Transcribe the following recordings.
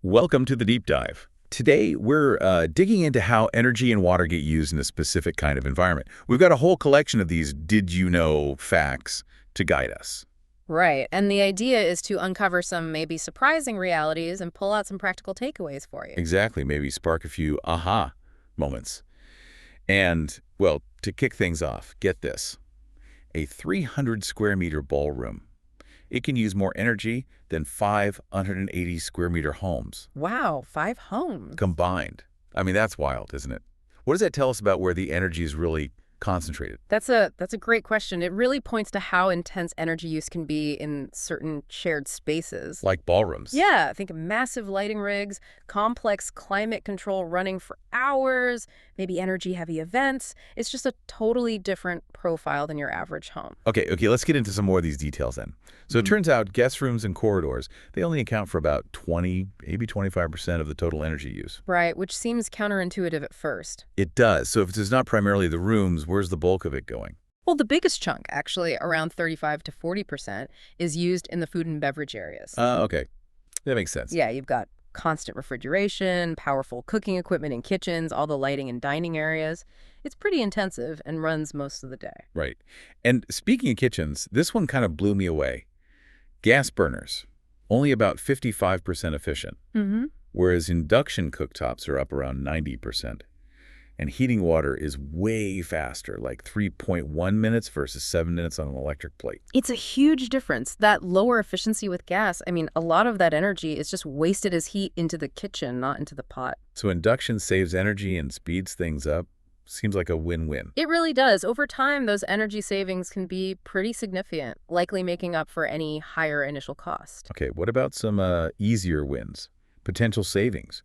Welcome to the deep dive. Today, we're digging into how energy and water get used in a specific kind of environment. We've got a whole collection of these did you know facts to guide us. Right. And the idea is to uncover some maybe surprising realities and pull out some practical takeaways for you. Exactly, maybe spark a few aha moments. And, well, to kick things off, get this. A 300 square meter ballroom. It can use more energy than 580 square meter homes Wow, 5 homes. combined. I mean, that's wild, isn't it? What does that tell us about where the energy is really concentrated? That's a great question. It really points to how intense energy use can be in certain shared spaces. Like ballrooms. Yeah, think of massive lighting rigs, complex climate control running for hours, maybe energy-heavy events. It's just a totally different profile than your average home. Okay, let's get into some more of these details then. So it turns out guest rooms and corridors, they only account for about 20, maybe 25% of the total energy use. Right, which seems counterintuitive at first. It does. So if it's not primarily the rooms, where's the bulk of it going? Well, the biggest chunk, actually, around 35 to 40%, is used in the food and beverage areas. Okay. That makes sense. Yeah, you've got constant refrigeration, powerful cooking equipment in kitchens, all the lighting in dining areas. It's pretty intensive and runs most of the day. Right. And speaking of kitchens, this one kind of blew me away. Gas burners, only about 55% efficient, whereas induction cooktops are up around 90%. And heating water is way faster, like 3.1 minutes versus 7 minutes on an electric plate. It's a huge difference. That lower efficiency with gas, I mean, a lot of that energy is just wasted as heat into the kitchen, not into the pot. So induction saves energy and speeds things up. Seems like a win-win. It really does. Over time, those energy savings can be pretty significant, likely making up for any higher initial cost. Okay, what about some easier wins? Potential savings.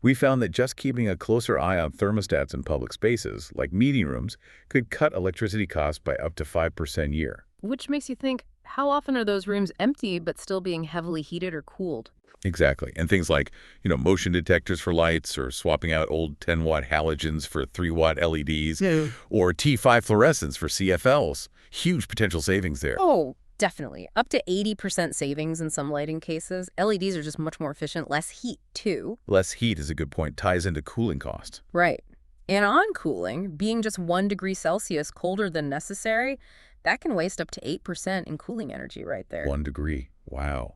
We found that just keeping a closer eye on thermostats in public spaces, like meeting rooms, could cut electricity costs by up to 5% a year. Which makes you think, how often are those rooms empty but still being heavily heated or cooled? Exactly. And things like, motion detectors for lights or swapping out old 10-watt halogens for 3-watt LEDs or T5 fluorescents for CFLs. Huge potential savings there. Oh, definitely. Up to 80% savings in some lighting cases. LEDs are just much more efficient, less heat, too. Less heat is a good point. Ties into cooling costs. Right. And on cooling, being just 1 degree Celsius colder than necessary, that can waste up to 8% in cooling energy right there. 1 degree. Wow.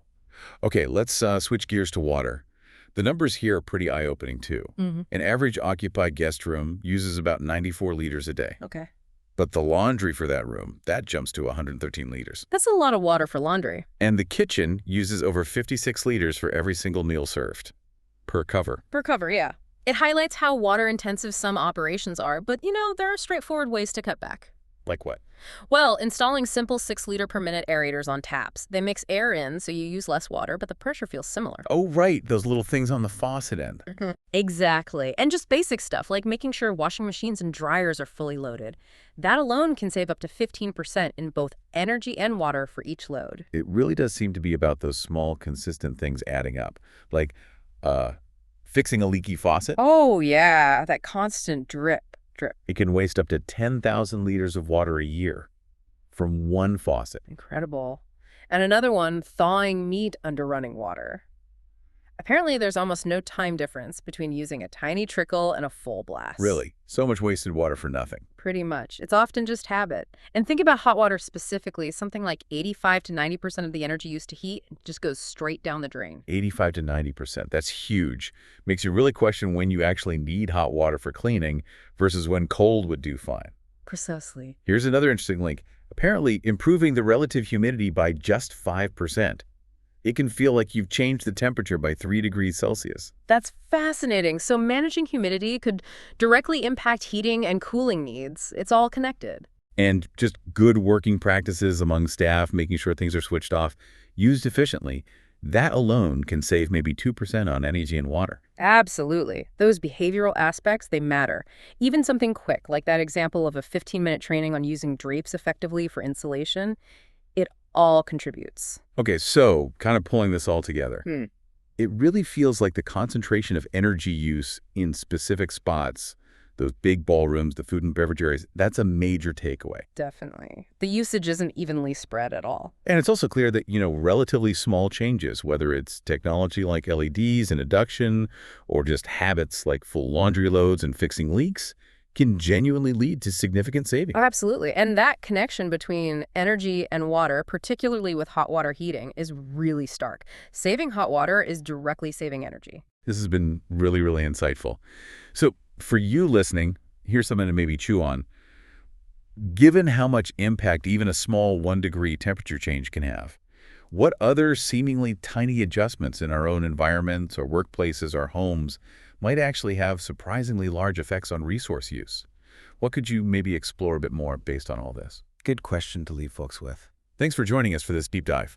Okay, let's switch gears to water. The numbers here are pretty eye-opening, too. An average occupied guest room uses about 94 liters a day. Okay. But the laundry for that room, that jumps to 113 liters. That's a lot of water for laundry. And the kitchen uses over 56 liters for every single meal served. Per cover. Per cover, yeah. It highlights how water-intensive some operations are, but, there are straightforward ways to cut back. Like what? Well, installing simple 6-liter per minute aerators on taps. They mix air in, so you use less water, but the pressure feels similar. Oh, right. Those little things on the faucet end. Exactly. And just basic stuff, like making sure washing machines and dryers are fully loaded. That alone can save up to 15% in both energy and water for each load. It really does seem to be about those small, consistent things adding up. Like, fixing a leaky faucet. Oh, yeah, that constant drip. It can waste up to 10,000 liters of water a year from one faucet. Incredible. And another one, thawing meat under running water. Apparently, there's almost no time difference between using a tiny trickle and a full blast. Really? So much wasted water for nothing. Pretty much. It's often just habit. And think about hot water specifically. Something like 85 to 90% of the energy used to heat just goes straight down the drain. 85 to 90%. That's huge. Makes you really question when you actually need hot water for cleaning versus when cold would do fine. Precisely. Here's another interesting link. Apparently, improving the relative humidity by just 5%. It can feel like you've changed the temperature by 3 degrees Celsius. That's fascinating. So managing humidity could directly impact heating and cooling needs. It's all connected. And just good working practices among staff, making sure things are switched off, used efficiently, that alone can save maybe 2% on energy and water. Absolutely. Those behavioral aspects, they matter. Even something quick, like that example of a 15-minute training on using drapes effectively for insulation, it all contributes. Okay, so kind of pulling this all together. It really feels like the concentration of energy use in specific spots, those big ballrooms, the food and beverage areas, that's a major takeaway. Definitely. The usage isn't evenly spread at all. And it's also clear that, relatively small changes, whether it's technology like LEDs and induction, or just habits like full laundry loads and fixing leaks, can genuinely lead to significant savings. Oh, absolutely. And that connection between energy and water, particularly with hot water heating, is really stark. Saving hot water is directly saving energy. This has been really, really insightful. So for you listening, here's something to maybe chew on. Given how much impact even a small 1-degree temperature change can have, what other seemingly tiny adjustments in our own environments or workplaces or homes might actually have surprisingly large effects on resource use? What could you maybe explore a bit more based on all this? Good question to leave folks with. Thanks for joining us for this deep dive.